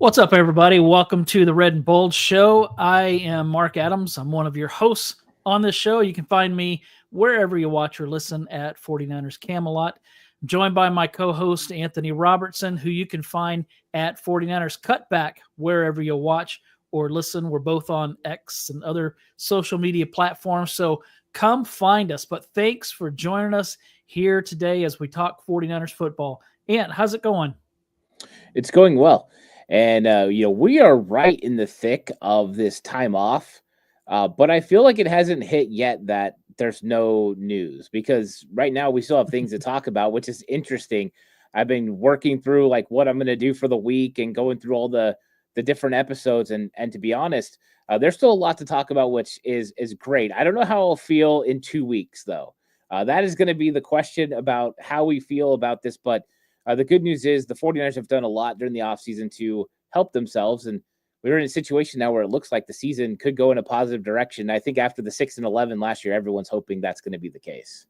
What's up, everybody? Welcome to the Red and Bold Show. I am Mark Adams. I'm one of your hosts on this show. You can find me wherever you watch or listen at 49ers Camelot. I'm joined by my co-host, Anthony Robertson, who you can find at 49ers Cutback, wherever you watch or listen. We're both on X and other social media platforms, so come find us. But thanks for joining us here today as we talk 49ers football. Ant, how's it going? It's going well. And, we are right in the thick of this time off. But I feel like it hasn't hit yet that there's no news because right now we still have things to talk about, which is interesting. I've been working through like what I'm going to do for the week and going through all the different episodes. And to be honest, there's still a lot to talk about, which is great. I don't know how I'll feel in 2 weeks, though. That is going to be the question about how we feel about this. But the good news is the 49ers have done a lot during the offseason to help themselves. And we're in a situation now where it looks like the season could go in a positive direction. I think after the 6-11 last year, everyone's hoping that's going to be the case.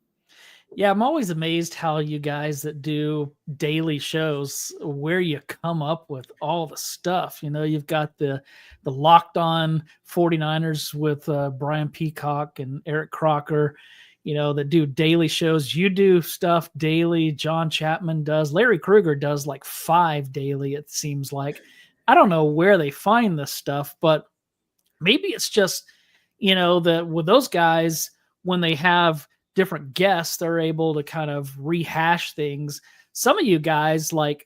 Yeah, I'm always amazed how you guys that do daily shows, where you come up with all the stuff. You know, you've got the Locked On 49ers with Brian Peacock and Eric Crocker, that do daily shows. You do stuff daily. John Chapman does. Larry Krueger does like 5 daily, it seems like. I don't know where they find this stuff, but maybe it's just, that with those guys, when they have different guests, they're able to kind of rehash things. Some of you guys like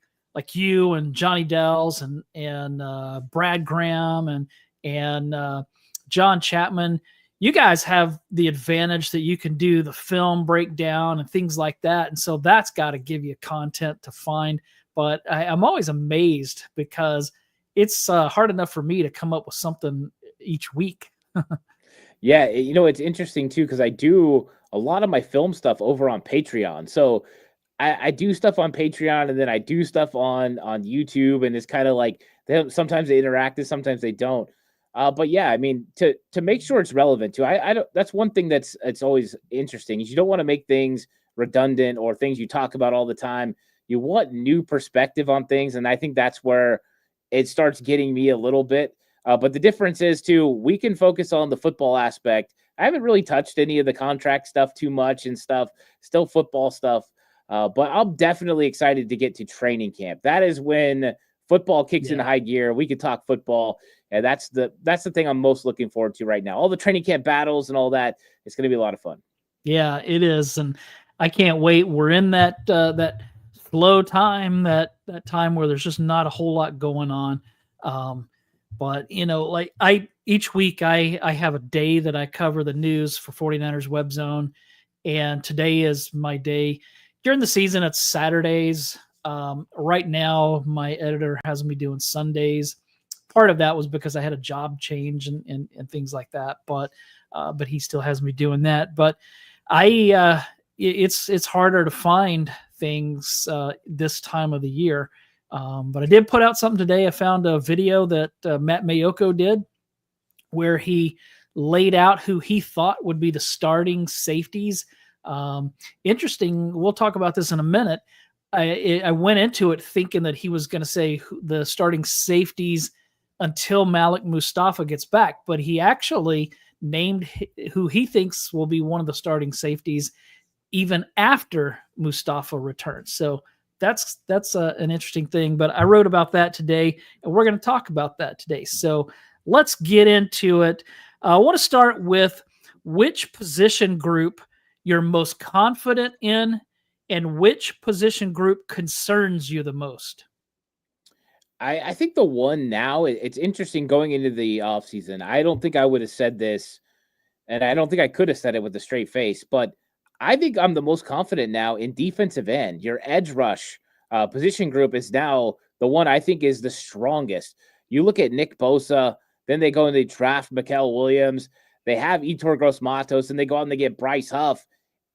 you and Johnny Dells and Brad Graham and John Chapman, you guys have the advantage that you can do the film breakdown and things like that. And so that's got to give you content to find. But I'm always amazed because it's hard enough for me to come up with something each week. Yeah, it's interesting, too, because I do a lot of my film stuff over on Patreon. So I do stuff on Patreon and then I do stuff on YouTube. And it's kind of like sometimes they interact and sometimes they don't. But yeah, I mean, to make sure it's relevant too, I don't. That's one thing it's always interesting is you don't want to make things redundant or things you talk about all the time. You want new perspective on things, and I think that's where it starts getting me a little bit. But the difference is too, we can focus on the football aspect. I haven't really touched any of the contract stuff too much and stuff. Still football stuff, but I'm definitely excited to get to training camp. That is when football kicks into high gear. We could talk football. And that's the thing I'm most looking forward to right now. All the training camp battles and all that. It's going to be a lot of fun. Yeah, it is. And I can't wait. We're in that slow time, that time where there's just not a whole lot going on. But, each week I have a day that I cover the news for 49ers Web Zone. And today is my day. During the season, it's Saturdays. Right now, my editor has me doing Sundays. Part of that was because I had a job change and things like that, but he still has me doing that. But it's harder to find things this time of the year. But I did put out something today. I found a video that Matt Mayoko did where he laid out who he thought would be the starting safeties. Interesting. We'll talk about this in a minute. I went into it thinking that he was going to say the starting safeties until Malik Mustafa gets back, but he actually named who he thinks will be one of the starting safeties even after Mustafa returns. So that's an interesting thing, but I wrote about that today and we're going to talk about that today. So let's get into it. I want to start with which position group you're most confident in and which position group concerns you the most. I think the one now, it's interesting going into the offseason. I don't think I would have said this, and I don't think I could have said it with a straight face, but I think I'm the most confident now in defensive end. Your edge rush position group is now the one I think is the strongest. You look at Nick Bosa, then they go and they draft Mikael Williams. They have Yetur Gross-Matos, and they go out and they get Bryce Huff.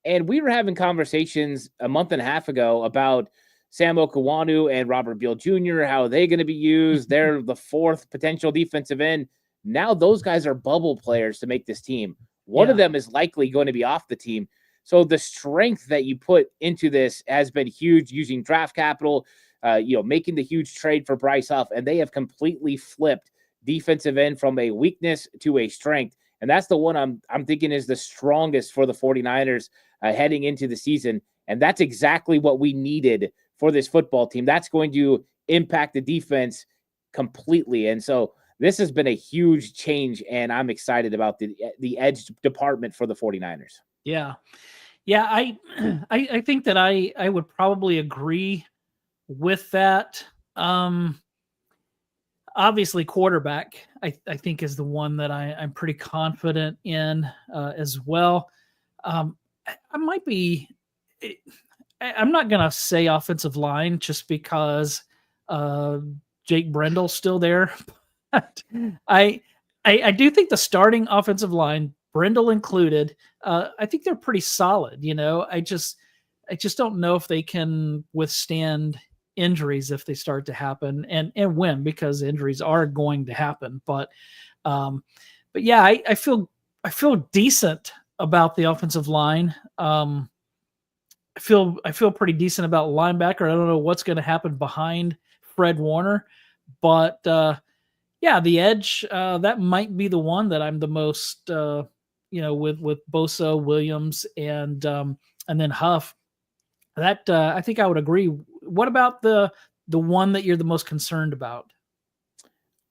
And we were having conversations a month and a half ago about Sam Okawanu and Robert Beal Jr., how are they going to be used? They're the 4th potential defensive end. Now those guys are bubble players to make this team. One of them is likely going to be off the team. So the strength that you put into this has been huge using draft capital. making the huge trade for Bryce Huff, and they have completely flipped defensive end from a weakness to a strength. And that's the one I'm thinking is the strongest for the 49ers heading into the season. And that's exactly what we needed for this football team. That's going to impact the defense completely. And so this has been a huge change, and I'm excited about the edge department for the 49ers. Yeah. Yeah, I think that I would probably agree with that. Obviously, quarterback I think is the one that I'm pretty confident in as well. I might be. I'm not gonna say offensive line just because Jake Brendel's still there. But I do think the starting offensive line, Brendel included, I think they're pretty solid. I just don't know if they can withstand injuries if they start to happen and when, because injuries are going to happen. But yeah, I feel decent about the offensive line. I feel pretty decent about linebacker. I don't know what's going to happen behind Fred Warner, but yeah, the edge that might be the one that I'm the most with Bosa, Williams, and then Huff. That I think I would agree. What about the one that you're the most concerned about?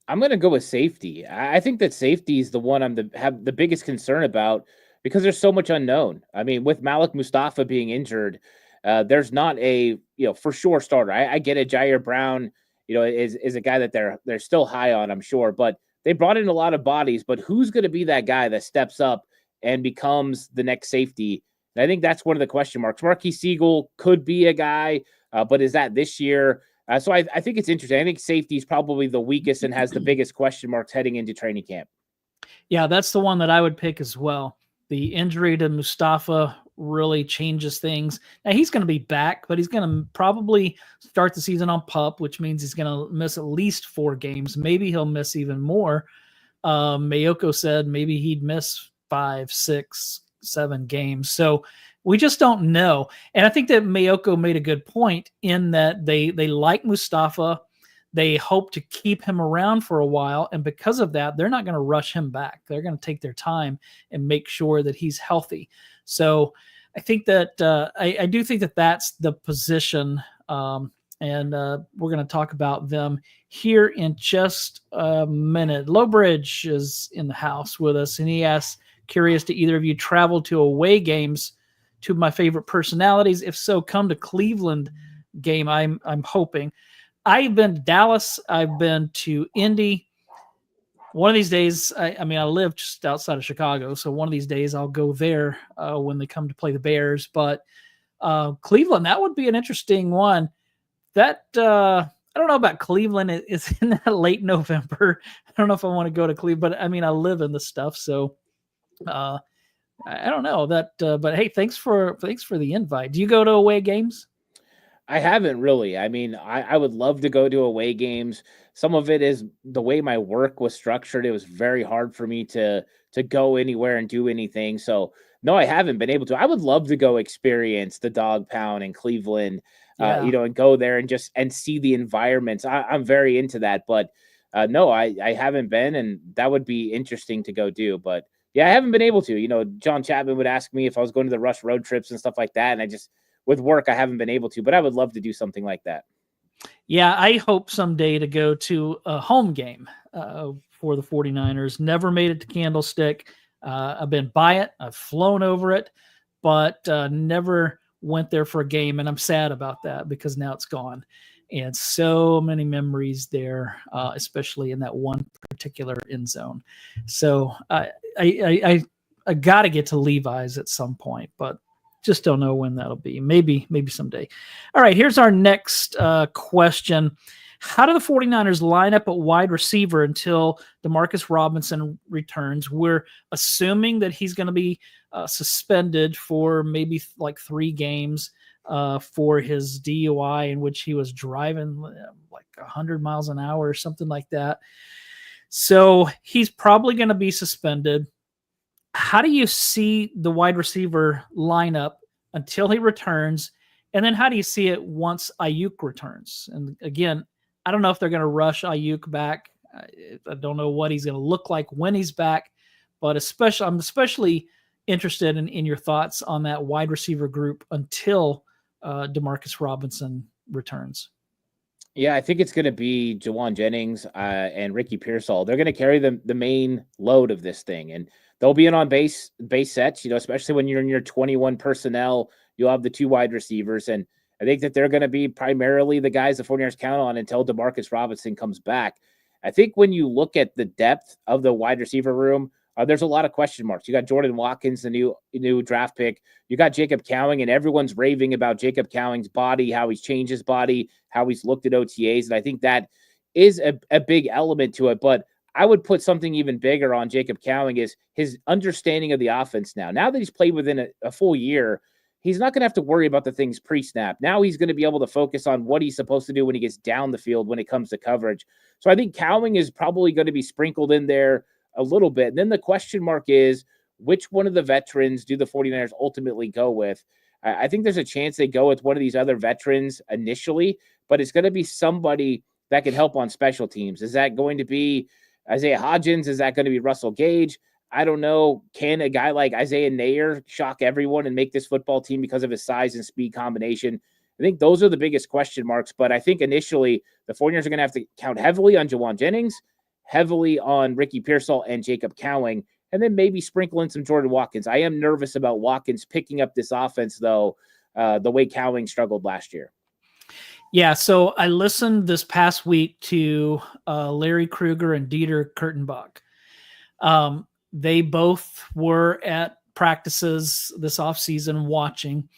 I'm going to go with safety. I think that safety is the one have the biggest concern about because there's so much unknown. I mean, with Malik Mustafa being injured, there's not a for sure starter. I get it. Jair Brown, is a guy that they're still high on, I'm sure, but they brought in a lot of bodies. But who's going to be that guy that steps up and becomes the next safety? And I think that's one of the question marks. Marquis Siegel could be a guy, but is that this year? So I think it's interesting. I think safety is probably the weakest and has the biggest question marks heading into training camp. Yeah, that's the one that I would pick as well. The injury to Mustafa really changes things. Now he's going to be back, but he's going to probably start the season on PUP, which means he's going to miss at least 4 games. Maybe he'll miss even more. Mayoko said maybe he'd miss 5, 6, 7 games. So we just don't know. And I think that Mayoko made a good point in that they like Mustafa. They hope to keep him around for a while. And because of that, they're not going to rush him back. They're going to take their time and make sure that he's healthy. So I think that I do think that that's the position. And we're going to talk about them here in just a minute. Lowbridge is in the house with us, and he asks, curious, to either of you travel to away games to my favorite personalities? If so, come to Cleveland game. I'm hoping. I've been to Dallas. I've been to Indy. One of these days, I live just outside of Chicago, so one of these days I'll go there when they come to play the Bears. But Cleveland, that would be an interesting one. That I don't know about Cleveland. It's in that late November. I don't know if I want to go to Cleveland, but I live in the stuff, so I don't know that. But hey, thanks for the invite. Do you go to away games? I haven't really. I would love to go to away games. Some of it is the way my work was structured. It was very hard for me to go anywhere and do anything. So no, I haven't been able to. I would love to go experience the Dog Pound in Cleveland, and go there and see the environments. I'm very into that, but no, I haven't been, and that would be interesting to go do. But yeah, I haven't been able to. John Chapman would ask me if I was going to the Rush road trips and stuff like that, and with work, I haven't been able to, but I would love to do something like that. Yeah, I hope someday to go to a home game for the 49ers. Never made it to Candlestick. I've been by it. I've flown over it, but never went there for a game. And I'm sad about that because now it's gone. And so many memories there, especially in that one particular end zone. So I got to get to Levi's at some point, but just don't know when that'll be. Maybe someday. All right, here's our next question. How do the 49ers line up at wide receiver until Demarcus Robinson returns? We're assuming that he's going to be suspended for maybe like 3 games for his DUI in which he was driving like 100 miles an hour or something like that. So he's probably going to be suspended. How do you see the wide receiver lineup until he returns? And then how do you see it once Ayuk returns? And again, I don't know if they're going to rush Ayuk back. I don't know what he's going to look like when he's back, but I'm especially interested in your thoughts on that wide receiver group until Demarcus Robinson returns. Yeah, I think it's going to be Jawan Jennings and Ricky Pearsall. They're going to carry the main load of this thing, and they'll be in on base sets. Especially when you're in your 21 personnel, you'll have the 2 wide receivers, and I think that they're going to be primarily the guys the 49ers count on until Demarcus Robinson comes back. I think when you look at the depth of the wide receiver room, there's a lot of question marks. You got Jordan Watkins, the new draft pick. You got Jacob Cowing, and everyone's raving about Jacob Cowing's body, how he's changed his body, how he's looked at OTAs. And I think that is a big element to it. But I would put something even bigger on Jacob Cowing is his understanding of the offense now. Now that he's played within a full year, he's not going to have to worry about the things pre-snap. Now he's going to be able to focus on what he's supposed to do when he gets down the field when it comes to coverage. So I think Cowing is probably going to be sprinkled in there a little bit. And then the question mark is, which one of the veterans do the 49ers ultimately go with? I think there's a chance they go with one of these other veterans initially, but it's going to be somebody that can help on special teams. Is that going to be Isaiah Hodgins? Is that going to be Russell Gage? I don't know. Can a guy like Isaiah Nair shock everyone and make this football team because of his size and speed combination? I think those are the biggest question marks, but I think initially the 49ers are going to have to count heavily on Jawan Jennings, heavily on Ricky Pearsall and Jacob Cowing, and then maybe sprinkle in some Jordan Watkins. I am nervous about Watkins picking up this offense, though, the way Cowing struggled last year. Yeah, so I listened this past week to Larry Krueger and Dieter Kurtenbach. They both were at practices this offseason watching,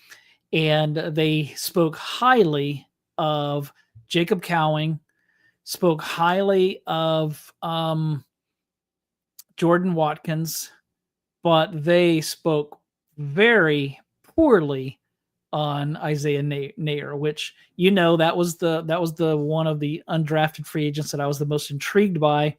and they spoke highly of Jacob Cowing, spoke highly of Jordan Watkins, but they spoke very poorly on Isaiah Nair, which that was the one of the undrafted free agents that I was the most intrigued by.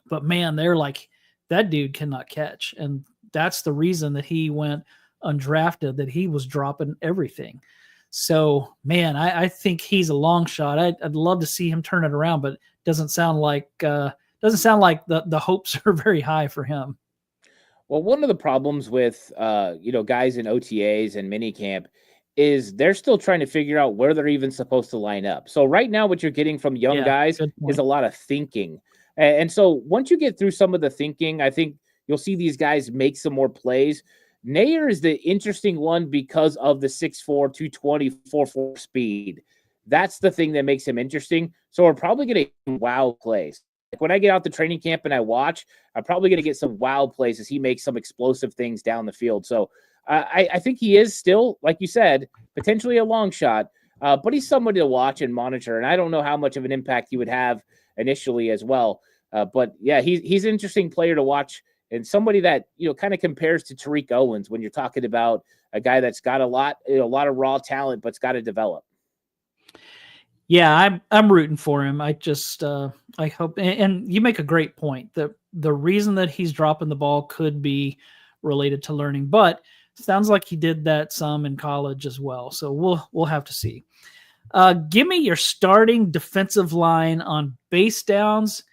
But man, they're like, that dude cannot catch, and that's the reason that he went undrafted. That he was dropping everything. So man, I think he's a long shot. I'd love to see him turn it around, but doesn't sound like the hopes are very high for him. Well, one of the problems with guys in OTAs and minicamp is they're still trying to figure out where they're even supposed to line up. So right now, what you're getting from young guys is a lot of thinking. And so once you get through some of the thinking, I think you'll see these guys make some more plays. Nair is the interesting one because of the 6'4", 220, 4.4 speed. That's the thing that makes him interesting. So we're probably going to get wow plays. Like when I get out to training camp and I watch, I'm probably going to get some wow plays as he makes some explosive things down the field. So I think he is still, like you said, potentially a long shot, but he's somebody to watch and monitor. And I don't know how much of an impact he would have initially as well. But yeah, he's an interesting player to watch. And somebody that, kind of compares to Tariq Owens when you're talking about a guy that's got a lot of raw talent, but's got to develop. Yeah, I'm rooting for him. I just I hope, and you make a great point that the reason that he's dropping the ball could be related to learning, but sounds like he did that some in college as well. So we'll have to see. Give me your starting defensive line on base downs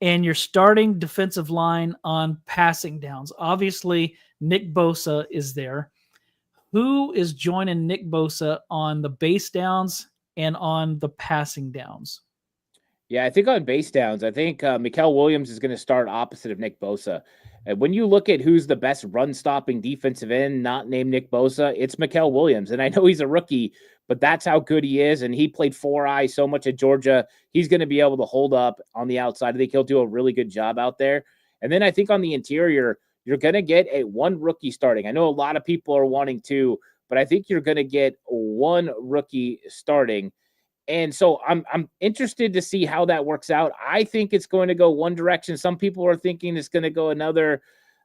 and your starting defensive line on passing downs. Obviously, Nick Bosa is there. Who is joining Nick Bosa on the base downs and on the passing downs? Yeah, I think on base downs, I think Mikael Williams is going to start opposite of Nick Bosa. And when you look at who's the best run-stopping defensive end, not named Nick Bosa, it's Mikael Williams. And I know he's a rookie, but that's how good he is. And he played 4-eye so much at Georgia. He's going to be able to hold up on the outside. I think he'll do a really good job out there. And then I think on the interior, you're going to get one rookie starting. I know a lot of people are wanting two, but I think you're going to get one rookie starting. And so I'm interested to see how that works out. I think it's going to go one direction. Some people are thinking it's going to go another,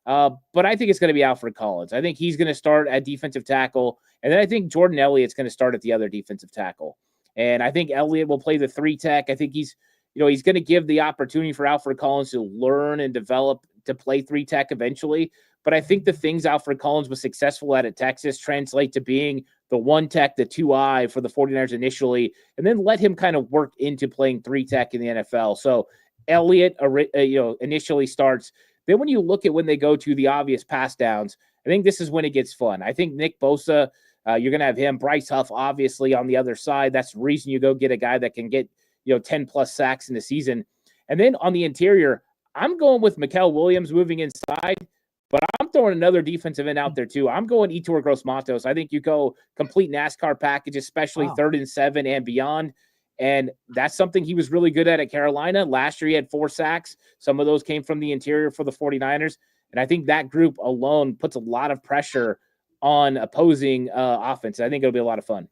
but I think it's going to be Alfred Collins. I think he's going to start at defensive tackle, and then I think Jordan Elliott's going to start at the other defensive tackle. And I think Elliott will play the 3-tech. I think he's going to give the opportunity for Alfred Collins to learn and develop to play 3-tech eventually. But I think the things Alfred Collins was successful at Texas translate to being the one tech, the 2-eye for the 49ers initially, and then let him kind of work into playing 3 tech in the NFL. So Elliott, initially starts. Then when you look at when they go to the obvious pass downs, I think this is when it gets fun. I think Nick Bosa, you're going to have him. Bryce Huff, obviously, on the other side. That's the reason you go get a guy that can get 10-plus sacks in the season. And then on the interior, I'm going with Mikael Williams moving inside, but I'm throwing another defensive end out there too. I'm going Yetur Gross-Matos. I think you go complete NASCAR package, especially 3rd and 7 and beyond. And that's something he was really good at Carolina. Last year, he had 4 sacks. Some of those came from the interior for the 49ers. And I think that group alone puts a lot of pressure on opposing offense. I think it'll be a lot of fun.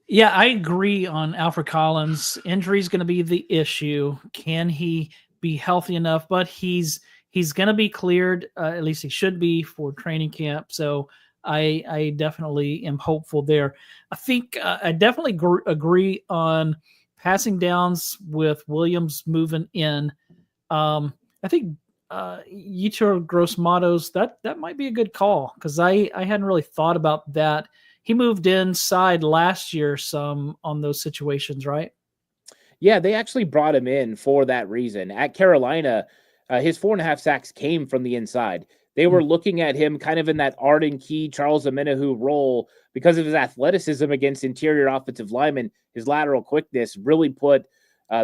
Yeah, I agree on Alfred Collins. Injury is going to be the issue. Can he be healthy enough? But he's going to be cleared. At least he should be for training camp. So I definitely am hopeful there. I think I definitely agree on passing downs with Williams moving in. I think Yetur Gross-Matos, that might be a good call because I hadn't really thought about that. He moved inside last year some on those situations, right? Yeah, they actually brought him in for that reason. At Carolina, his 4.5 sacks came from the inside. They were looking at him kind of in that Arden Key, Charles Omenihu role because of his athleticism against interior offensive linemen. His lateral quickness really put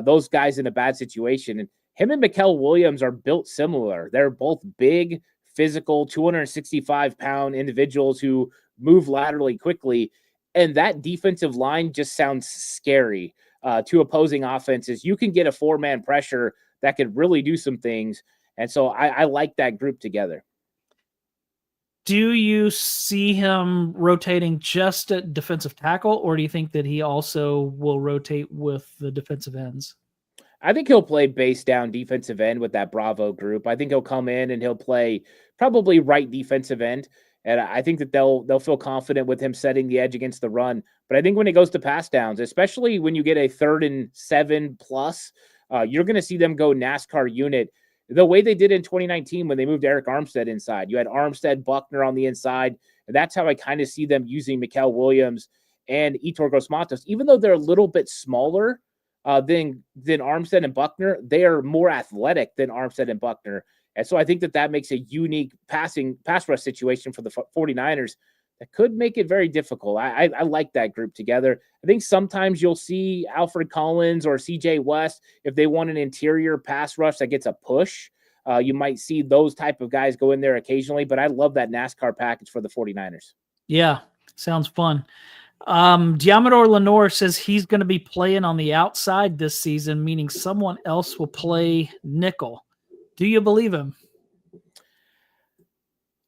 those guys in a bad situation. And him and Mikael Williams are built similar. They're both big, physical, 265-pound individuals who move laterally quickly. And that defensive line just sounds scary to opposing offenses. You can get a 4-man pressure that could really do some things. And so I like that group together. Do you see him rotating just at defensive tackle, or do you think that he also will rotate with the defensive ends? I think he'll play base down defensive end with that Bravo group. I think he'll come in and he'll play probably right defensive end. And I think that they'll feel confident with him setting the edge against the run. But I think when it goes to pass downs, especially when you get a 3rd and 7 plus, you're going to see them go NASCAR unit the way they did in 2019 when they moved Eric Armstead inside. You had Armstead, Buckner on the inside, and that's how I kind of see them using Mikael Williams and Yetur Gross-Matos. Even though they're a little bit smaller than Armstead and Buckner, they are more athletic than Armstead and Buckner. And so I think that makes a unique pass rush situation for the 49ers that could make it very difficult. I like that group together. I think sometimes you'll see Alfred Collins or CJ West, if they want an interior pass rush that gets a push, you might see those type of guys go in there occasionally, but I love that NASCAR package for the 49ers. Yeah, sounds fun. Diamador Lenore says he's going to be playing on the outside this season, meaning someone else will play nickel. Do you believe him?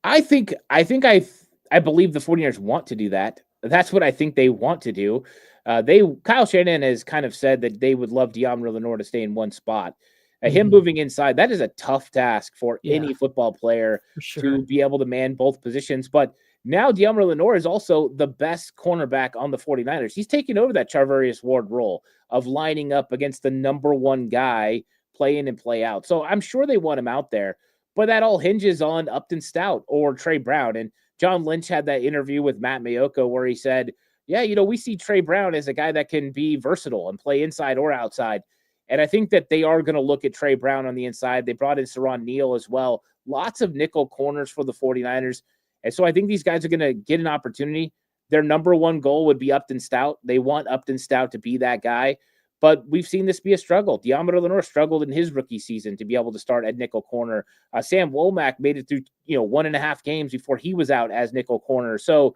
I believe the 49ers want to do that. That's what I think they want to do. Kyle Shanahan has kind of said that they would love Diamador Lenore to stay in one spot. Him moving inside, that is a tough task for any football player to be able to man both positions. But now Diamador Lenore is also the best cornerback on the 49ers. He's taking over that Charvarius Ward role of lining up against the number 1 guy, play in and play out. So I'm sure they want him out there. But that all hinges on Upton Stout or Trey Brown. And John Lynch had that interview with Matt Maiocco where he said, yeah, we see Trey Brown as a guy that can be versatile and play inside or outside. And I think that they are going to look at Trey Brown on the inside. They brought in Saron Neal as well. Lots of nickel corners for the 49ers. And so I think these guys are going to get an opportunity. Their number 1 goal would be Upton Stout. They want Upton Stout to be that guy. But we've seen this be a struggle. Diamador Lenore struggled in his rookie season to be able to start at nickel corner. Sam Womack made it through 1.5 games before he was out as nickel corner. So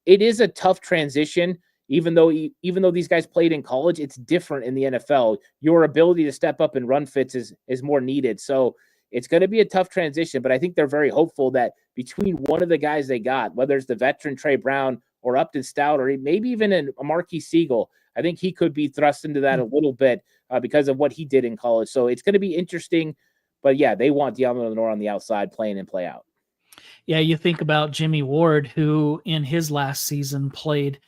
it is a tough transition. Even though these guys played in college, it's different in the NFL. Your ability to step up and run fits is more needed. So it's going to be a tough transition. But I think they're very hopeful that between one of the guys they got, whether it's the veteran Trey Brown or Upton Stout or maybe even a Marquis Siegel, I think he could be thrust into that a little bit because of what he did in college. So it's going to be interesting. But, yeah, they want Diamador Lenore on the outside playing and play out. Yeah, you think about Jimmy Ward, who in his last season played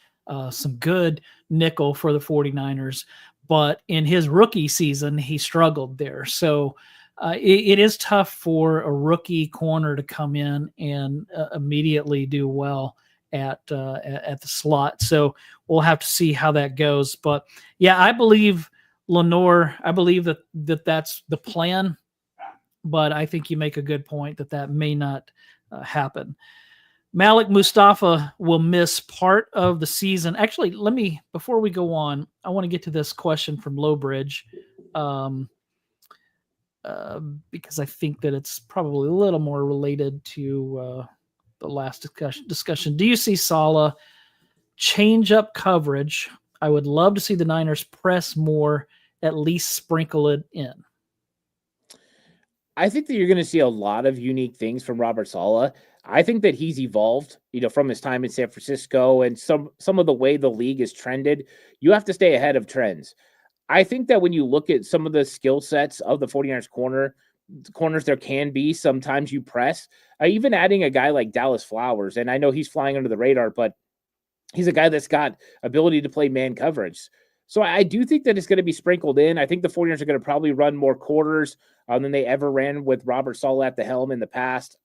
some good nickel for the 49ers. But in his rookie season, he struggled there. So it is tough for a rookie corner to come in and immediately do well. at the slot. So we'll have to see how that goes. But yeah, I believe Lenore. I believe that's the plan. But I think you make a good point that may not happen. Malik Mustafa will miss part of the season. Actually, before we go on, I want to get to this question from Lowbridge. Because I think that it's probably a little more related to the last discussion. Do you see Saleh change up coverage? I would love to see the Niners press more, at least sprinkle it in. I think that you're going to see a lot of unique things from Robert Saleh. I think that he's evolved, from his time in San Francisco and some of the way the league is trended. You have to stay ahead of trends. I think that when you look at some of the skill sets of the 49ers corners, there can be sometimes you press. Even adding a guy like Dallas Flowers, and I know he's flying under the radar, but he's a guy that's got ability to play man coverage. So I do think that it's going to be sprinkled in. I think the 49ers are going to probably run more quarters than they ever ran with Robert Saleh at the helm in the past.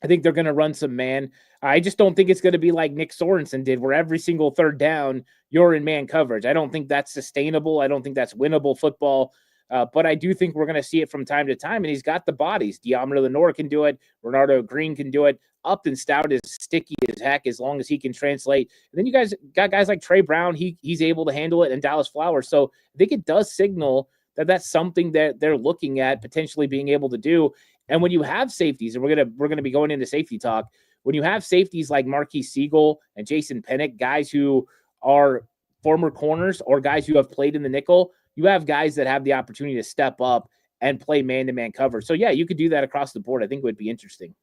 I think they're going to run some man. I just don't think it's going to be like Nick Sorensen did, where every single third down, you're in man coverage. I don't think that's sustainable. I don't think that's winnable football. But I do think we're going to see it from time to time, and he's got the bodies. De'Amon Lenore can do it. Renardo Green can do it. Upton Stout is sticky as heck as long as he can translate. And then you guys got guys like Trey Brown. He's able to handle it, and Dallas Flowers. So I think it does signal that that's something that they're looking at potentially being able to do. And when you have safeties, and we're gonna be going into safety talk, when you have safeties like Marquis Siegel and Jason Pennick, guys who are former corners or guys who have played in the nickel, you have guys that have the opportunity to step up and play man-to-man cover. So yeah, you could do that across the board. I think it would be interesting.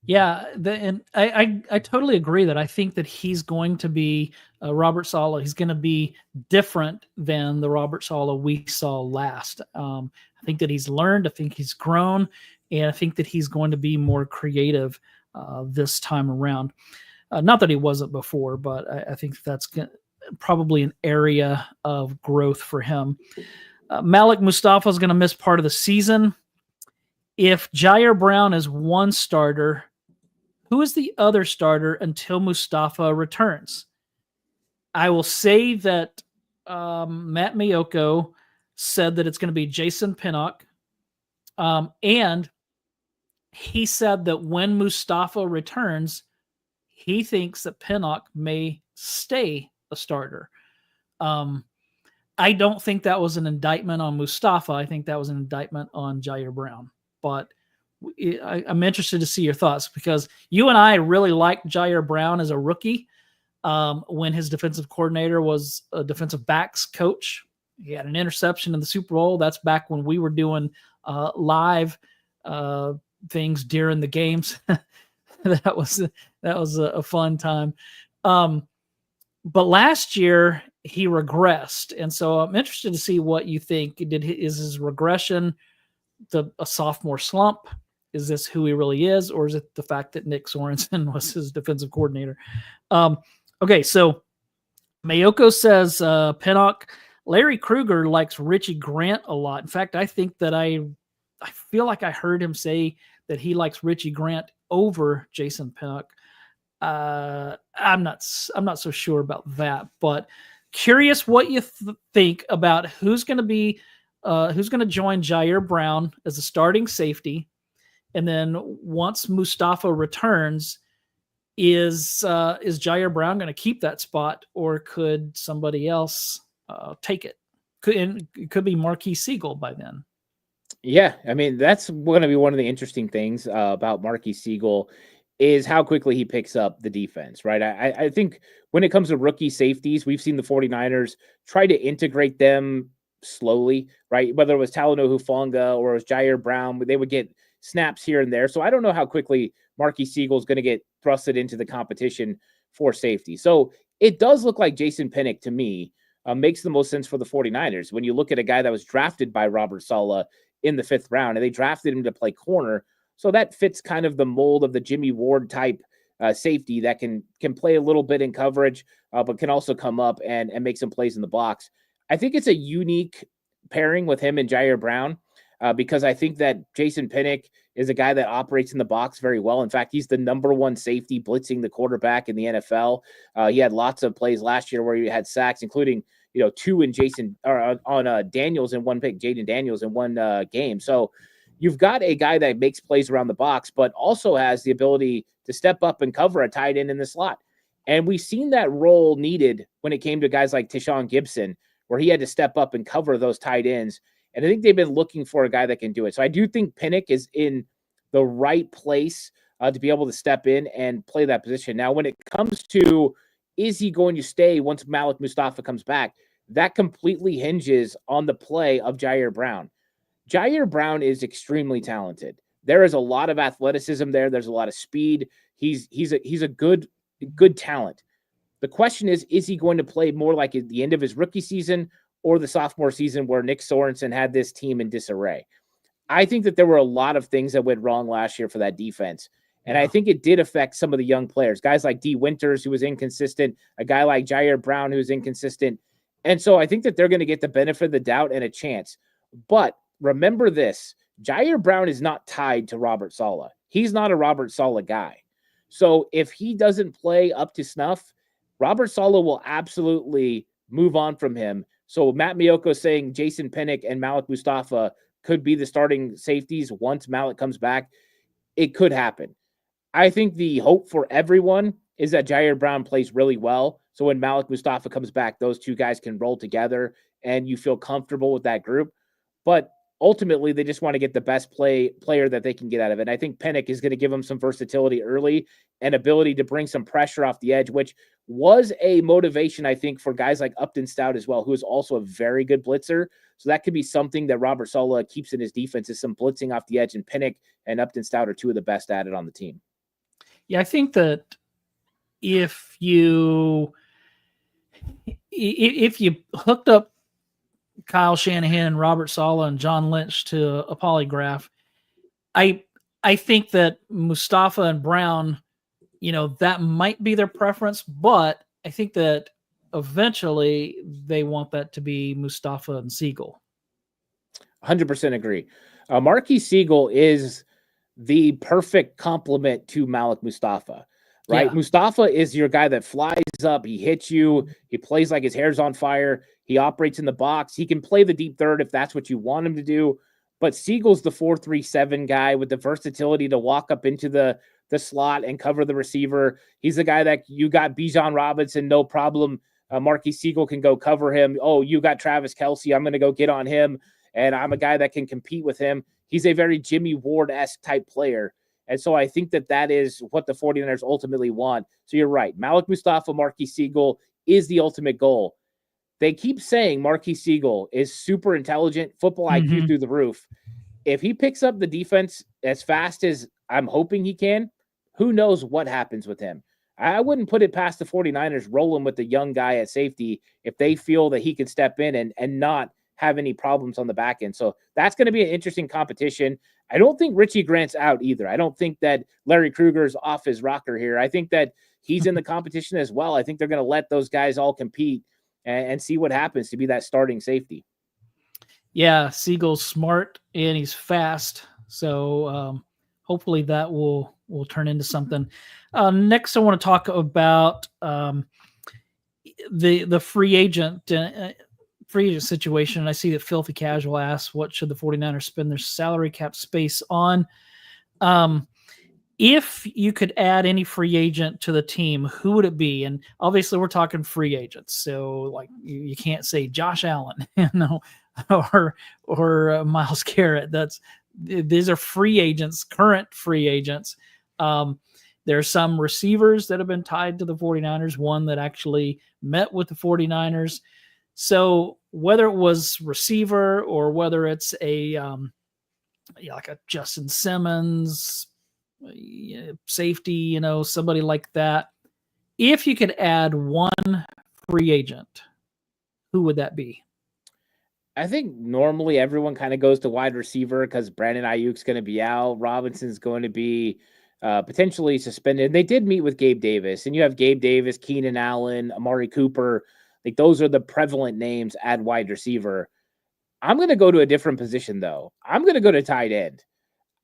Yeah, and I totally agree that I think that he's going to be Robert Saleh. He's going to be different than the Robert Saleh we saw last. I think that he's learned. I think he's grown, and I think that he's going to be more creative this time around. Not that he wasn't before, but I think that's probably an area of growth for him. Malik Mustafa is going to miss part of the season. If Jair Brown is one starter, who is the other starter until Mustafa returns? I will say that Matt Miyoko said that it's going to be Jason Pinnock. And he said that when Mustafa returns, he thinks that Pinnock may stay a starter. I don't think that was an indictment on Mustafa. I think that was an indictment on Jair Brown. But I'm interested to see your thoughts, because you and I really liked Jair Brown as a rookie when his defensive coordinator was a defensive backs coach. He had an interception in the Super Bowl. That's back when we were doing live things during the games. that was a fun time. But last year he regressed, and so I'm interested to see what you think. Is his regression a sophomore slump? Is this who he really is, or is it the fact that Nick Sorensen was his defensive coordinator? Okay, so Mayoko says Pinnock. Larry Krueger likes Richie Grant a lot. In fact, I think that I feel like I heard him say that he likes Richie Grant over Jason Pinnock. I'm not so sure about that, but curious what you think about who's going to join Jair Brown as a starting safety. And then once Mustafa returns, is Jair Brown going to keep that spot, or could somebody else take it? It could be Marquis Siegel by then. Yeah, I mean, that's going to be one of the interesting things about Marquis Siegel is how quickly he picks up the defense, right? I think when it comes to rookie safeties, we've seen the 49ers try to integrate them slowly, right? Whether it was Talanoa Hufanga or it was Jair Brown, they would get snaps here and there. So I don't know how quickly Marquis Siegel is going to get thrusted into the competition for safety. So it does look like Jason Pinnock to me makes the most sense for the 49ers. When you look at a guy that was drafted by Robert Saleh in the 5th round, and they drafted him to play corner. So that fits kind of the mold of the Jimmy Ward type safety that can play a little bit in coverage, but can also come up and make some plays in the box. I think it's a unique pairing with him and Jair Brown because I think that Jason Pinnock is a guy that operates in the box very well. In fact, he's the number one safety blitzing the quarterback in the NFL. He had lots of plays last year where he had sacks, including 2 in Daniels in one pick, Jaden Daniels in one game. So you've got a guy that makes plays around the box, but also has the ability to step up and cover a tight end in the slot. And we've seen that role needed when it came to guys like Tashawn Gibson, where he had to step up and cover those tight ends. And I think they've been looking for a guy that can do it. So I do think Pinnock is in the right place to be able to step in and play that position. Now, when it comes to, is he going to stay once Malik Mustafa comes back, that completely hinges on the play of Jair Brown. Jair Brown is extremely talented. There is a lot of athleticism there. There's a lot of speed. He's a good talent. The question is he going to play more like at the end of his rookie season or the sophomore season where Nick Sorensen had this team in disarray? I think that there were a lot of things that went wrong last year for that defense. And I think it did affect some of the young players, guys like D. Winters, who was inconsistent, a guy like Jair Brown, who was inconsistent. And so I think that they're going to get the benefit of the doubt and a chance. But remember this, Jair Brown is not tied to Robert Saleh. He's not a Robert Saleh guy. So if he doesn't play up to snuff, Robert Saleh will absolutely move on from him. So Matt Miyoko saying Jason Pinnock and Malik Mustafa could be the starting safeties once Malik comes back. It could happen. I think the hope for everyone is that Jair Brown plays really well. So when Malik Mustafa comes back, those two guys can roll together and you feel comfortable with that group. But ultimately, they just want to get the best player that they can get out of it. And I think Pinnock is going to give them some versatility early and ability to bring some pressure off the edge, which was a motivation, I think, for guys like Upton Stout as well, who is also a very good blitzer. So that could be something that Robert Saleh keeps in his defense, is some blitzing off the edge, and Pinnock and Upton Stout are two of the best at it on the team. Yeah, I think that if you hooked up Kyle Shanahan and Robert Saleh and John Lynch to a polygraph, I think that Mustafa and Brown, that might be their preference, but I think that eventually they want that to be Mustafa and Siegel. 100% agree. Marquis Siegel is the perfect complement to Malik Mustafa, right? Yeah. Mustafa is your guy that flies up. He hits you. He plays like his hair's on fire. He operates in the box. He can play the deep third if that's what you want him to do. But Siegel's the 4-3-7 guy with the versatility to walk up into the slot and cover the receiver. He's the guy that you got Bijan Robinson, no problem. Marquis Siegel can go cover him. Oh, you got Travis Kelce. I'm going to go get on him. And I'm a guy that can compete with him. He's a very Jimmy Ward-esque type player. And so I think that is what the 49ers ultimately want. So you're right. Malik Mustafa, Marquis Siegel is the ultimate goal. They keep saying Marquis Siegel is super intelligent, football IQ through the roof. If he picks up the defense as fast as I'm hoping he can, who knows what happens with him. I wouldn't put it past the 49ers rolling with the young guy at safety if they feel that he can step in and not have any problems on the back end. So that's going to be an interesting competition. I don't think Richie Grant's out either. I don't think that Larry Krueger's off his rocker here. I think that he's in the competition as well. I think they're going to let those guys all compete and see what happens to be that starting safety. Yeah, Siegel's smart and he's fast. So hopefully that will turn into something. Next, I want to talk about the free agent situation. I see that Filthy Casual asks, what should the 49ers spend their salary cap space on? If you could add any free agent to the team, who would it be? And obviously we're talking free agents. So like you can't say Josh Allen, or Myles Garrett. These are free agents, current free agents. There are some receivers that have been tied to the 49ers, one that actually met with the 49ers. So whether it was receiver or whether it's like a Justin Simmons, safety, somebody like that, if you could add one free agent, who would that be? I think normally everyone kind of goes to wide receiver because Brandon Ayuk's going to be out. Robinson's going to be potentially suspended. And they did meet with Gabe Davis, and you have Gabe Davis, Keenan Allen, Amari Cooper. Like those are the prevalent names at wide receiver. I'm going to go to a different position though. I'm going to go to tight end.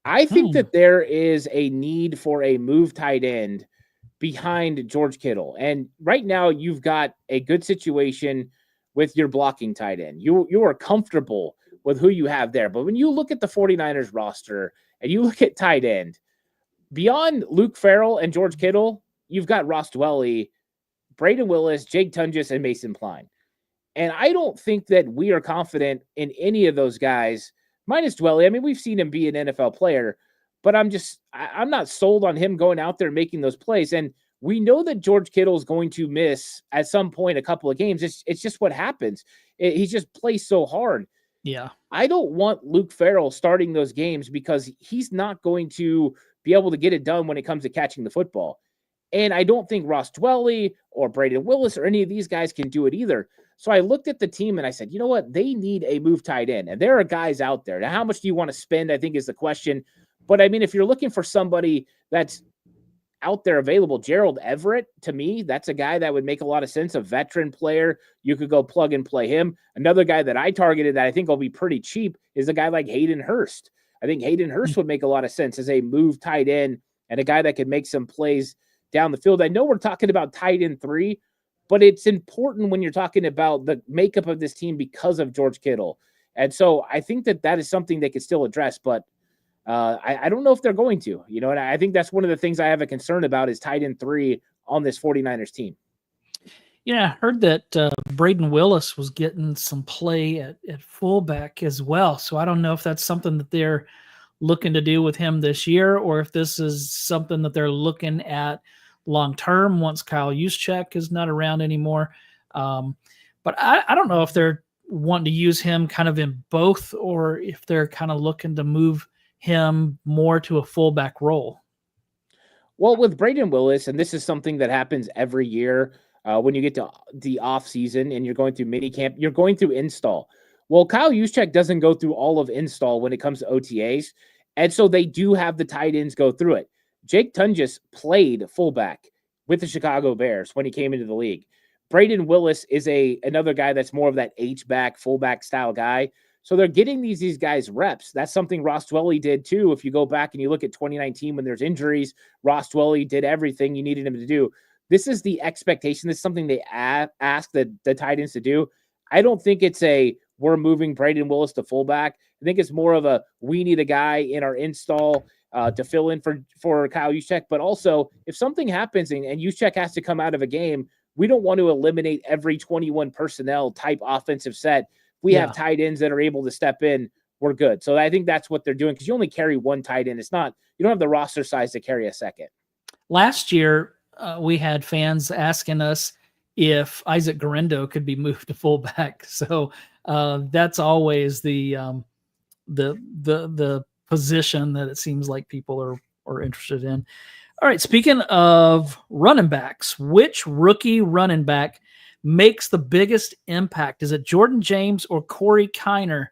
I think that there is a need for a move tight end behind George Kittle. And right now you've got a good situation with your blocking tight end. You are comfortable with who you have there. But when you look at the 49ers roster and you look at tight end, beyond Luke Farrell and George Kittle, you've got Ross Dwelly, Braden Willis, Jake Tunges, and Mason Pline. And I don't think that we are confident in any of those guys, minus Dwelly. I mean, we've seen him be an NFL player, but I'm not sold on him going out there and making those plays. And we know that George Kittle is going to miss at some point a couple of games. It's just what happens. He just plays so hard. Yeah. I don't want Luke Farrell starting those games because he's not going to be able to get it done when it comes to catching the football. And I don't think Ross Dwelly or Braden Willis or any of these guys can do it either. So I looked at the team and I said, you know what? They need a move tight end. And there are guys out there. Now, how much do you want to spend, I think, is the question. But I mean, if you're looking for somebody that's out there available, Gerald Everett, to me, that's a guy that would make a lot of sense, a veteran player. You could go plug and play him. Another guy that I targeted that I think will be pretty cheap is a guy like Hayden Hurst. I think Hayden Hurst would make a lot of sense as a move tight end and a guy that could make some plays down the field. I know we're talking about tight end 3, but it's important when you're talking about the makeup of this team because of George Kittle. And so I think that is something they could still address, but I don't know if they're going to, and I think that's one of the things I have a concern about is tight end 3 on this 49ers team. Yeah, I heard that Braden Willis was getting some play at fullback as well. So I don't know if that's something that they're looking to do with him this year, or if this is something that they're looking at long-term once Kyle Juszczyk is not around anymore. But I don't know if they're wanting to use him kind of in both, or if they're kind of looking to move him more to a fullback role. Well, with Braden Willis, and this is something that happens every year when you get to the off season and you're going through mini camp, you're going through install. Well, Kyle Juszczyk doesn't go through all of install when it comes to OTAs. And so they do have the tight ends go through it. Jake Tunges played fullback with the Chicago Bears when he came into the league. Braden Willis is another guy that's more of that H-back, fullback style guy. So they're getting these guys reps. That's something Ross Dwelly did too. If you go back and you look at 2019 when there's injuries, Ross Dwelly did everything you needed him to do. This is the expectation. This is something they ask the tight ends to do. I don't think it's we're moving Braden Willis to fullback. I think it's more of we need a guy in our install to fill in for Kyle Juszczyk. But also, if something happens and Juszczyk has to come out of a game, we don't want to eliminate every 21 personnel type offensive set. We have tight ends that are able to step in, we're good. So I think that's what they're doing because you only carry one tight end. You don't have the roster size to carry a second. Last year, we had fans asking us if Isaac Guerrero could be moved to fullback. So that's always the position that it seems like people are interested in. All right, speaking of running backs, which rookie running back makes the biggest impact? Is it Jordan James or Corey Kiner?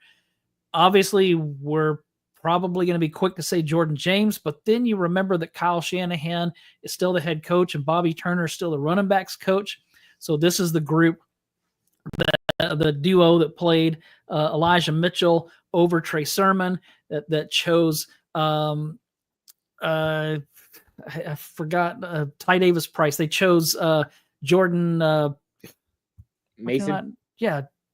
Obviously, we're probably going to be quick to say Jordan James, but then you remember that Kyle Shanahan is still the head coach and Bobby Turner is still the running backs coach. So this is the group, the duo that played Elijah Mitchell over Trey Sermon that chose I forgot Ty Davis Price. They chose Jordan Mason.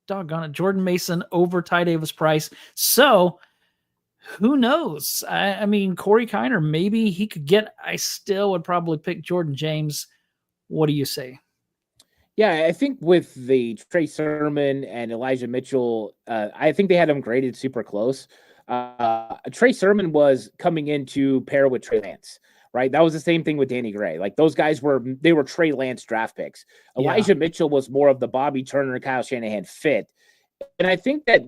Doggone it. Jordan Mason over Ty Davis Price. So who knows? I mean, Corey Kiner, maybe he could get, I still would probably pick Jordan James. What do you say? Yeah, I think with the Trey Sermon and Elijah Mitchell, I think they had them graded super close. Trey Sermon was coming in to pair with Trey Lance, right? That was the same thing with Danny Gray. Like those guys were Trey Lance draft picks. Elijah Mitchell was more of the Bobby Turner and Kyle Shanahan fit. And I think that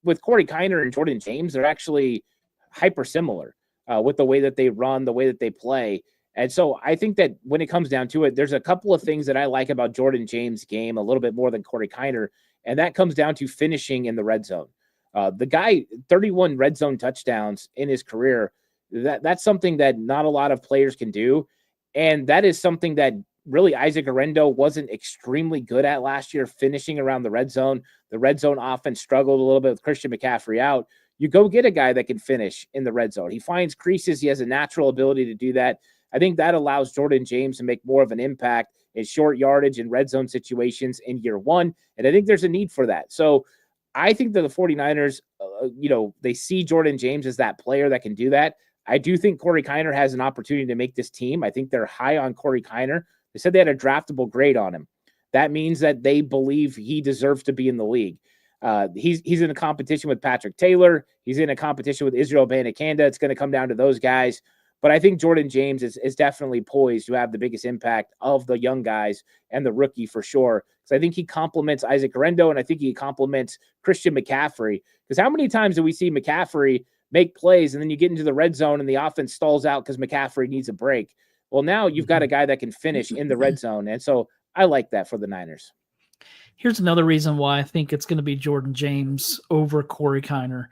with Corey Kiner and Jordan James, they're actually hyper similar with the way that they run, the way that they play. And so I think that when it comes down to it, there's a couple of things that I like about Jordan James' game a little bit more than Corey Kiner, and that comes down to finishing in the red zone. The guy, 31 red zone touchdowns in his career, that's something that not a lot of players can do. And that is something that really Isaac Guerrero wasn't extremely good at last year, finishing around the red zone. The red zone offense struggled a little bit with Christian McCaffrey out. you go get a guy that can finish in the red zone. He finds creases. He has a natural ability to do that. I think that allows Jordan James to make more of an impact in short yardage and red zone situations in year one. And I think there's a need for that. So I think that the 49ers, they see Jordan James as that player that can do that. I do think Corey Kiner has an opportunity to make this team. I think they're high on Corey Kiner. They said they had a draftable grade on him. That means that they believe he deserves to be in the league. He's in a competition with Patrick Taylor. He's in a competition with Israel Abanikanda. It's going to come down to those guys. But I think Jordan James is definitely poised to have the biggest impact of the young guys and the rookie for sure. Because I think he complements Isaac Guerendo, and I think he complements Christian McCaffrey. Because how many times do we see McCaffrey make plays, and then you get into the red zone and the offense stalls out because McCaffrey needs a break? Well, now you've got a guy that can finish in the red zone. And so I like that for the Niners. Here's another reason why I think it's going to be Jordan James over Corey Kiner.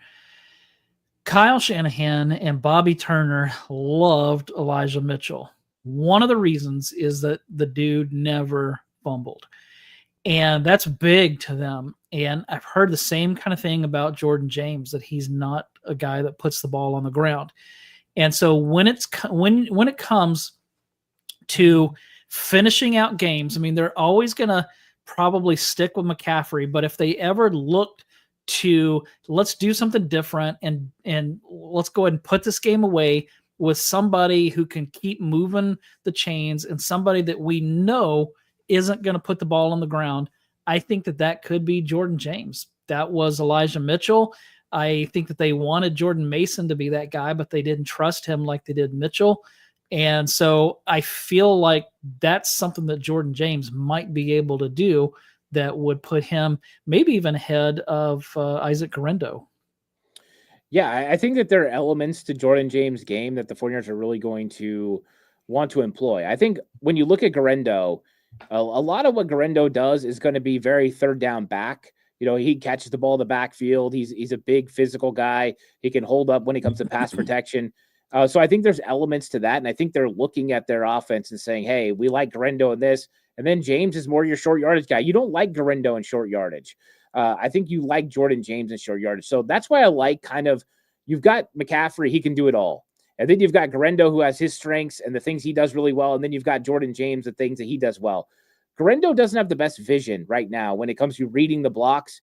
Kyle Shanahan and Bobby Turner loved Elijah Mitchell. One of the reasons is that the dude never fumbled. And that's big to them. And I've heard the same kind of thing about Jordan James, that he's not a guy that puts the ball on the ground. And so when it comes to finishing out games, I mean, they're always going to probably stick with McCaffrey, but if they ever looked to let's do something different and let's go ahead and put this game away with somebody who can keep moving the chains and somebody that we know isn't going to put the ball on the ground, I think that could be Jordan James. That was Elijah Mitchell. I think that they wanted Jordan Mason to be that guy, but they didn't trust him like they did Mitchell. And so I feel like that's something that Jordan James might be able to do that would put him maybe even ahead of Isaac Guerendo. Yeah, I think that there are elements to Jordan James' game that the 49ers are really going to want to employ. I think when you look at Guerendo, a lot of what Guerendo does is going to be very third down back. He catches the ball in the backfield. He's a big physical guy. He can hold up when it comes to pass protection. So I think there's elements to that. And I think they're looking at their offense and saying, hey, we like Guerendo in this. And then James is more your short yardage guy. You don't like Guerendo in short yardage. I think you like Jordan James in short yardage. So that's why I like you've got McCaffrey, he can do it all. And then you've got Guerendo, who has his strengths and the things he does really well. And then you've got Jordan James, the things that he does well. Guerendo doesn't have the best vision right now when it comes to reading the blocks.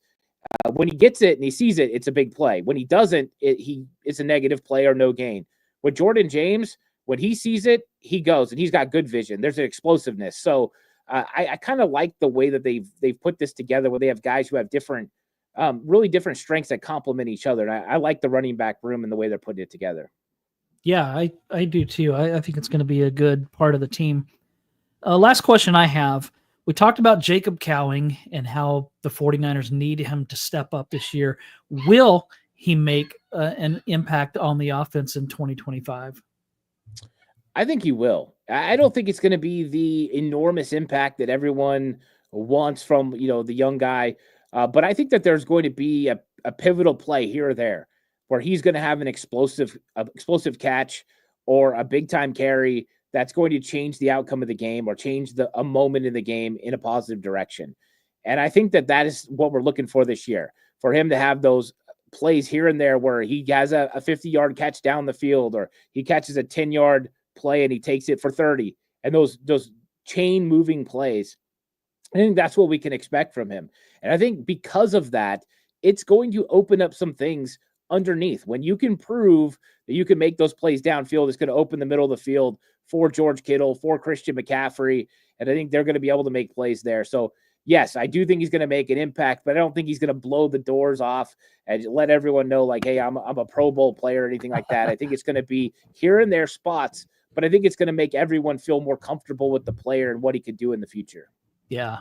When he gets it and he sees it, it's a big play. When he doesn't, it's a negative play or no gain. With Jordan James, when he sees it, he goes, and he's got good vision. There's an explosiveness. So I kind of like the way that they've put this together, where they have guys who have different, really different strengths that complement each other. And I like the running back room and the way they're putting it together. Yeah, I do too. I think it's going to be a good part of the team. Last question I have. We talked about Jacob Cowing and how the 49ers need him to step up this year. Will he make an impact on the offense in 2025? I think he will. I don't think it's going to be the enormous impact that everyone wants from, the young guy. But I think that there's going to be a pivotal play here or there where he's going to have an explosive catch or a big time carry that's going to change the outcome of the game or change a moment in the game in a positive direction. And I think that is what we're looking for this year, for him to have those plays here and there where he has a 50-yard catch down the field, or he catches a 10-yard play and he takes it for 30, and those chain moving plays. I think that's what we can expect from him. And I think because of that, it's going to open up some things underneath. When you can prove that you can make those plays downfield, it's going to open the middle of the field for George Kittle, for Christian McCaffrey. And I think they're going to be able to make plays there. So yes, I do think he's going to make an impact, but I don't think he's going to blow the doors off and let everyone know like, hey, I'm a Pro Bowl player or anything like that. I think it's going to be here and there spots, but I think it's going to make everyone feel more comfortable with the player and what he could do in the future. Yeah.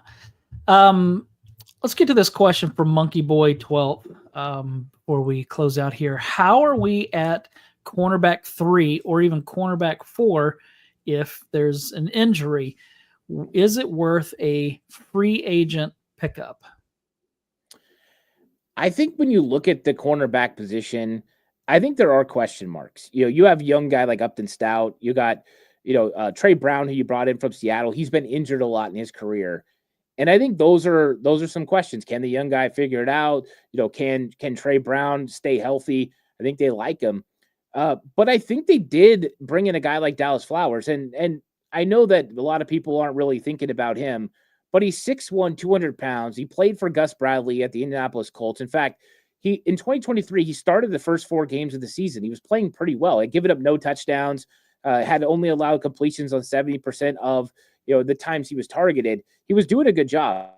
Let's get to this question from Monkey Boy 12 before we close out here. How are we at cornerback 3 or even cornerback 4 if there's an injury? Is it worth a free agent pickup? I think when you look at the cornerback position, I think there are question marks. You have a young guy like Upton Stout. You got, Trey Brown, who you brought in from Seattle. He's been injured a lot in his career. And I think those are some questions. Can the young guy figure it out? Can Trey Brown stay healthy? I think they like him. But I think they did bring in a guy like Dallas Flowers. And I know that a lot of people aren't really thinking about him, but he's 6'1", 200 pounds. He played for Gus Bradley at the Indianapolis Colts. In fact, in 2023, he started the first 4 games of the season. He was playing pretty well. He given up no touchdowns, had only allowed completions on 70% of the times he was targeted. He was doing a good job.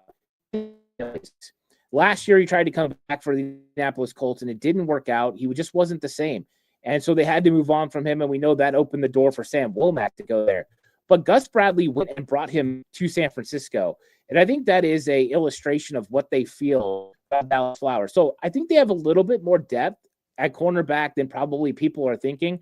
Last year, he tried to come back for the Indianapolis Colts, and it didn't work out. He just wasn't the same. And so they had to move on from him, and we know that opened the door for Sam Womack to go there. But Gus Bradley went and brought him to San Francisco. And I think that is a illustration of what they feel about Dallas Flowers. So I think they have a little bit more depth at cornerback than probably people are thinking.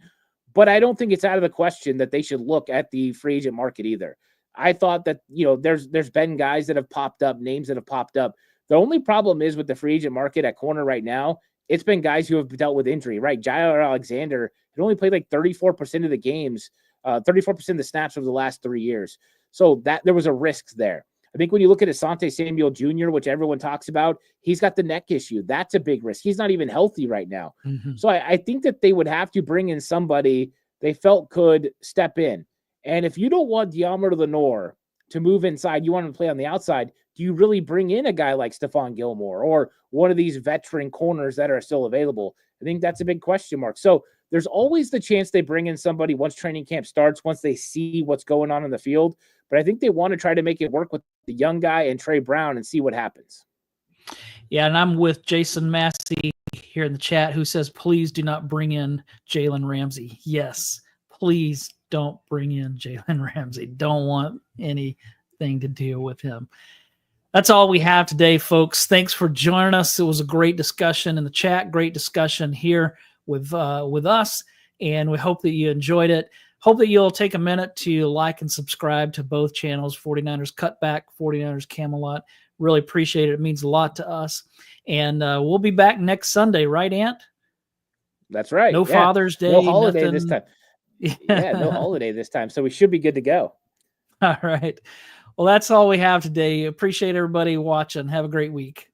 But I don't think it's out of the question that they should look at the free agent market either. I thought that, there's been guys that have popped up, names that have popped up. The only problem is with the free agent market at corner right now, it's been guys who have dealt with injury, right? Jair Alexander had only played like 34% of the games, 34% of the snaps over the last 3 years. So that there was a risk there. I think when you look at Asante Samuel Jr., which everyone talks about, he's got the neck issue. That's a big risk. He's not even healthy right now. Mm-hmm. So I think that they would have to bring in somebody they felt could step in. And if you don't want Diamor Lenore to move inside, you want him to play on the outside, do you really bring in a guy like Stephon Gilmore or one of these veteran corners that are still available? I think that's a big question mark. So there's always the chance they bring in somebody once training camp starts, once they see what's going on in the field. But I think they want to try to make it work with the young guy and Trey Brown and see what happens. Yeah, and I'm with Jason Massey here in the chat who says, please do not bring in Jalen Ramsey. Yes, please don't bring in Jalen Ramsey. Don't want anything to deal with him. That's all we have today, folks. Thanks for joining us. It was a great discussion in the chat, great discussion here with us, and we hope that you enjoyed it. Hope that you'll take a minute to like and subscribe to both channels, 49ers Cutback, 49ers Camelot. Really appreciate it. It means a lot to us. And we'll be back next Sunday, right, Ant? That's right. No Father's Day. No holiday nothing. This time. Yeah, no holiday this time. So we should be good to go. All right. Well, that's all we have today. Appreciate everybody watching. Have a great week.